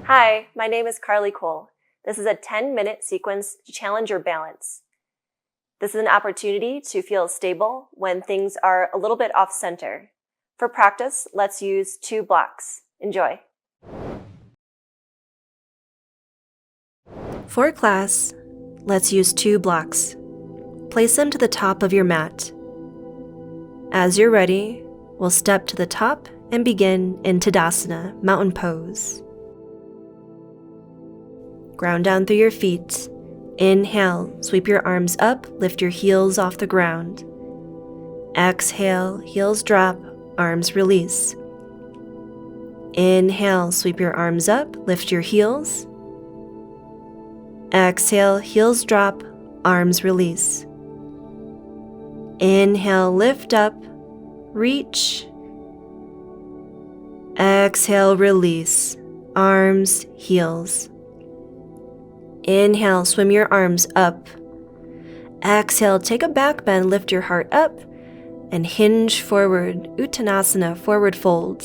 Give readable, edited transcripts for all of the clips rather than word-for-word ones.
Hi, my name is Carly Cole. This is a 10-minute sequence to challenge your balance. This is an opportunity to feel stable when things are a little bit off center. For practice, let's use 2 blocks. Enjoy. For class, let's use 2 blocks. Place them to the top of your mat. As you're ready, we'll step to the top and begin in Tadasana, mountain pose. Ground down through your feet. Inhale, sweep your arms up, lift your heels off the ground. Exhale, heels drop, arms release. Inhale, sweep your arms up, lift your heels. Exhale, heels drop, arms release. Inhale, lift up, reach. Exhale, release, arms, heels. Inhale, swim your arms up. Exhale, take a back bend, lift your heart up, and hinge forward, Uttanasana, forward fold.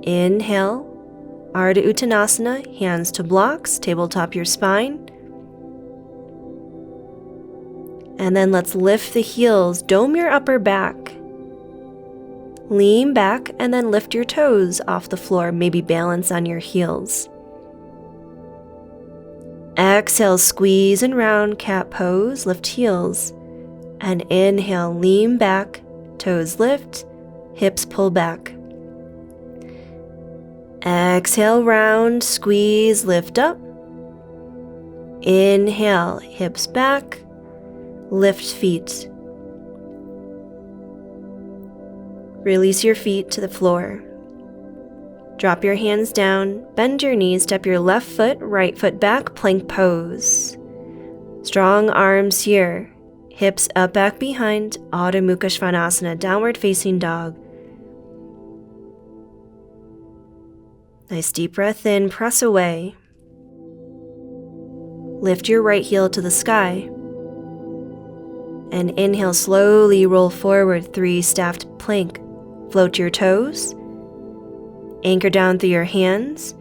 Inhale, Ardha Uttanasana, hands to blocks, tabletop your spine. And then let's lift the heels, dome your upper back. Lean back and then lift your toes off the floor, maybe balance on your heels. Exhale, squeeze and round cat pose, lift heels. And inhale, lean back, toes lift, hips pull back. Exhale, round, squeeze, lift up. Inhale, hips back, lift feet. Release your feet to the floor. Drop your hands down, bend your knees, step your left foot, right foot back, plank pose. Strong arms here, hips up, back, behind, Adho Mukha Svanasana, downward facing dog. Nice deep breath in, press away. Lift your right heel to the sky. And inhale, slowly roll forward, 3 staffed plank. Float your toes. Anchor down through your hands.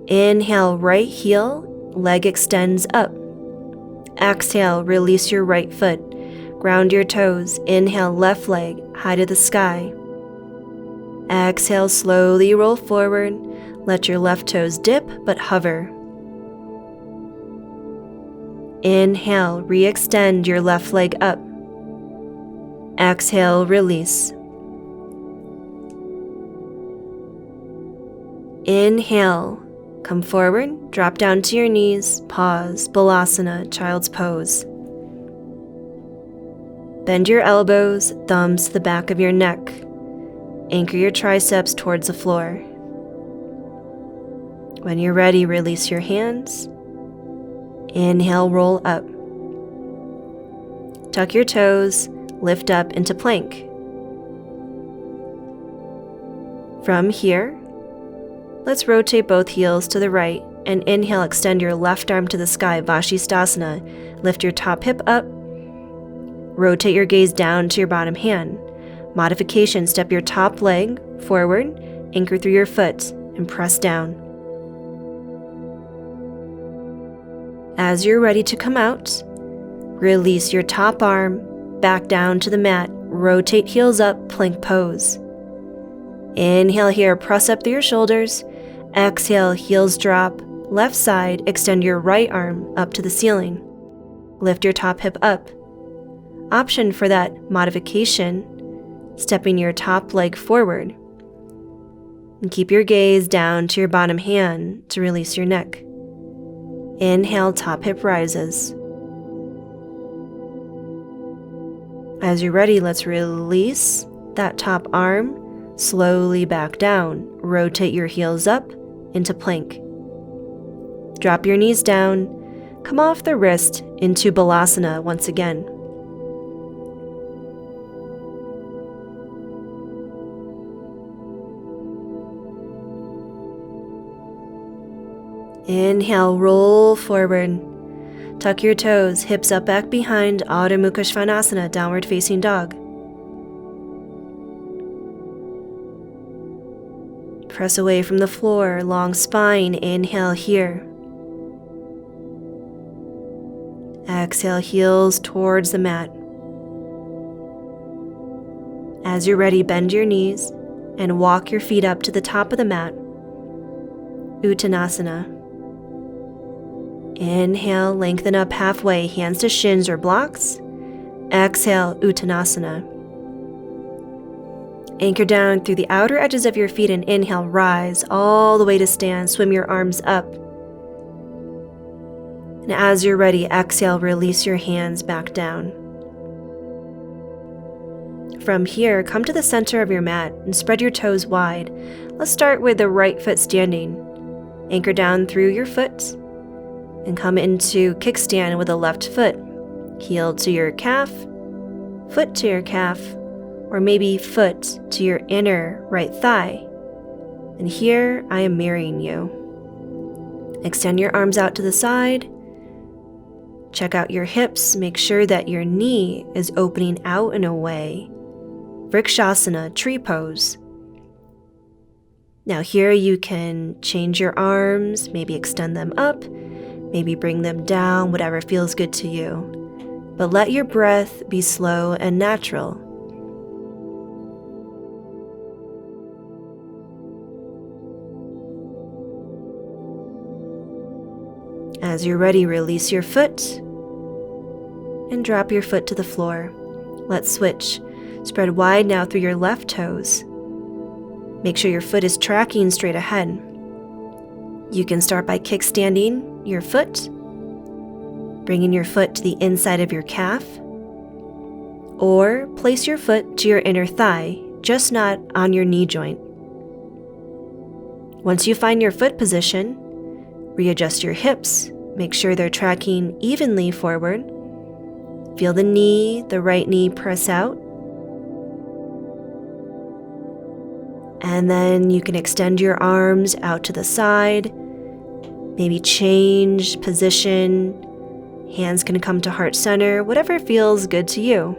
Inhale, right heel, leg extends up. Exhale, release your right foot. Ground your toes. Inhale, left leg, high to the sky. Exhale, slowly roll forward. Let your left toes dip, but hover. Inhale, re-extend your left leg up. Exhale, release. Inhale, come forward, drop down to your knees, pause, Balasana, child's pose. Bend your elbows, thumbs to the back of your neck. Anchor your triceps towards the floor. When you're ready, release your hands. Inhale, roll up. Tuck your toes, lift up into plank. From here, let's rotate both heels to the right and inhale, extend your left arm to the sky, Vashisthasana. Lift your top hip up. Rotate your gaze down to your bottom hand. Modification, step your top leg forward, anchor through your foot, and press down. As you're ready to come out, release your top arm, back down to the mat, rotate heels up, plank pose. Inhale here, press up through your shoulders. Exhale, heels drop, left side, extend your right arm up to the ceiling. Lift your top hip up. Option for that modification, stepping your top leg forward. And keep your gaze down to your bottom hand to release your neck. Inhale, top hip rises. As you're ready, let's release that top arm. Slowly back down. Rotate your heels up into plank. Drop your knees down. Come off the wrist into Balasana once again. Inhale, roll forward. Tuck your toes, hips up, back, behind, Adho Mukha Svanasana, downward facing dog. Press away from the floor, long spine, inhale here. Exhale, heels towards the mat. As you're ready, bend your knees and walk your feet up to the top of the mat. Uttanasana. Inhale, lengthen up halfway, hands to shins or blocks. Exhale, Uttanasana. Anchor down through the outer edges of your feet and inhale, rise all the way to stand. Swim your arms up. And as you're ready, exhale, release your hands back down. From here, come to the center of your mat and spread your toes wide. Let's start with the right foot standing. Anchor down through your foot and come into kickstand with the left foot. Heel to your calf, foot to your calf, or maybe foot to your inner right thigh. And here I am mirroring you. Extend your arms out to the side. Check out your hips. Make sure that your knee is opening out and away. Vrikshasana, tree pose. Now here you can change your arms, maybe extend them up, maybe bring them down, whatever feels good to you. But let your breath be slow and natural. As you're ready, release your foot and drop your foot to the floor. Let's switch. Spread wide now through your left toes. Make sure your foot is tracking straight ahead. You can start by kickstanding your foot, bringing your foot to the inside of your calf, or place your foot to your inner thigh, just not on your knee joint. Once you find your foot position, readjust your hips. Make sure they're tracking evenly forward. Feel the right knee press out. And then you can extend your arms out to the side. Maybe change position. Hands can come to heart center, whatever feels good to you.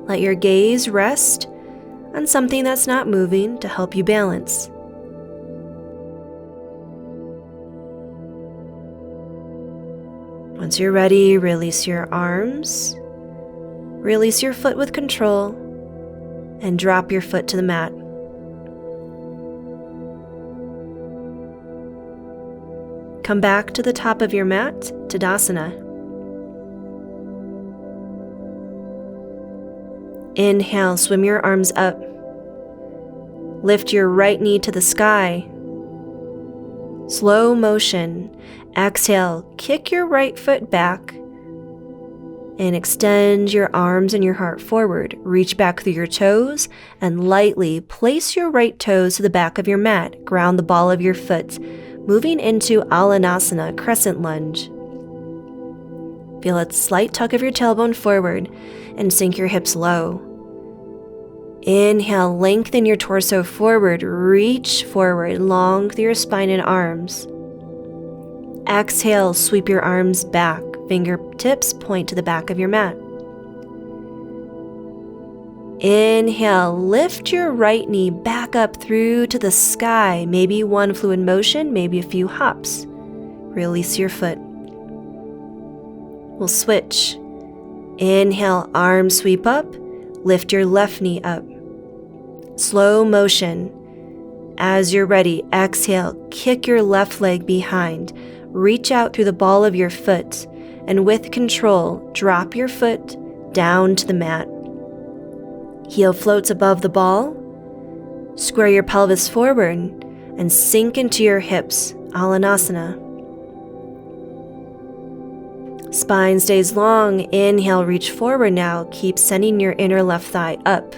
Let your gaze rest on something that's not moving to help you balance. Once you're ready, release your arms, release your foot with control, and drop your foot to the mat. Come back to the top of your mat, Tadasana. Inhale, swim your arms up. Lift your right knee to the sky. Slow motion. Exhale, kick your right foot back and extend your arms and your heart forward. Reach back through your toes and lightly place your right toes to the back of your mat. Ground the ball of your foot, moving into Alanasana, crescent lunge. Feel a slight tuck of your tailbone forward and sink your hips low. Inhale, lengthen your torso forward, reach forward, long through your spine and arms. Exhale, sweep your arms back, fingertips point to the back of your mat. Inhale, lift your right knee back up through to the sky, maybe one fluid motion, maybe a few hops. Release your foot. We'll switch. Inhale, arms sweep up, lift your left knee up. Slow motion. As you're ready, exhale, kick your left leg behind. Reach out through the ball of your foot, and with control, drop your foot down to the mat. Heel floats above the ball. Square your pelvis forward and sink into your hips, Alanasana. Spine stays long. Inhale, reach forward now. Keep sending your inner left thigh up.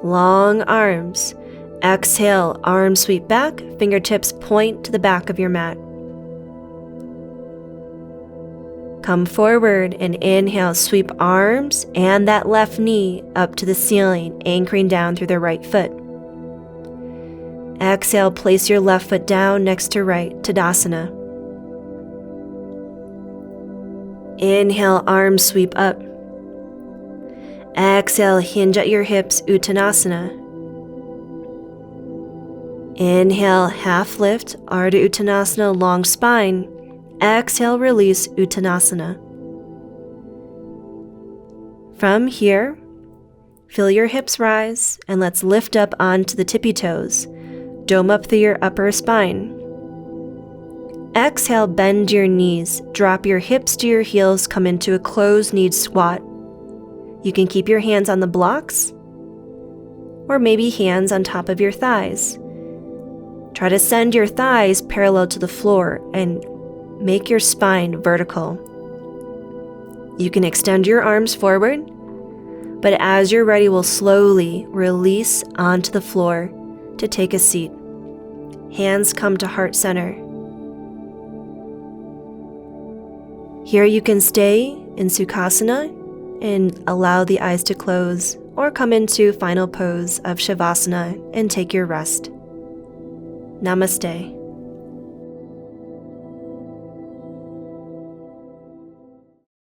Long arms. Exhale, arms sweep back, fingertips point to the back of your mat. Come forward and inhale, sweep arms and that left knee up to the ceiling, anchoring down through the right foot. Exhale, place your left foot down next to right, Tadasana. Inhale, arms sweep up. Exhale, hinge at your hips, Uttanasana. Inhale, half lift, Ardha Uttanasana, long spine. Exhale, release, Uttanasana. From here, feel your hips rise, and let's lift up onto the tippy toes. Dome up through your upper spine. Exhale, bend your knees. Drop your hips to your heels, come into a closed-kneed squat. You can keep your hands on the blocks, or maybe hands on top of your thighs. Try to send your thighs parallel to the floor and make your spine vertical. You can extend your arms forward, but as you're ready, we'll slowly release onto the floor to take a seat. Hands come to heart center. Here you can stay in Sukhasana and allow the eyes to close, or come into final pose of Shavasana and take your rest. Namaste.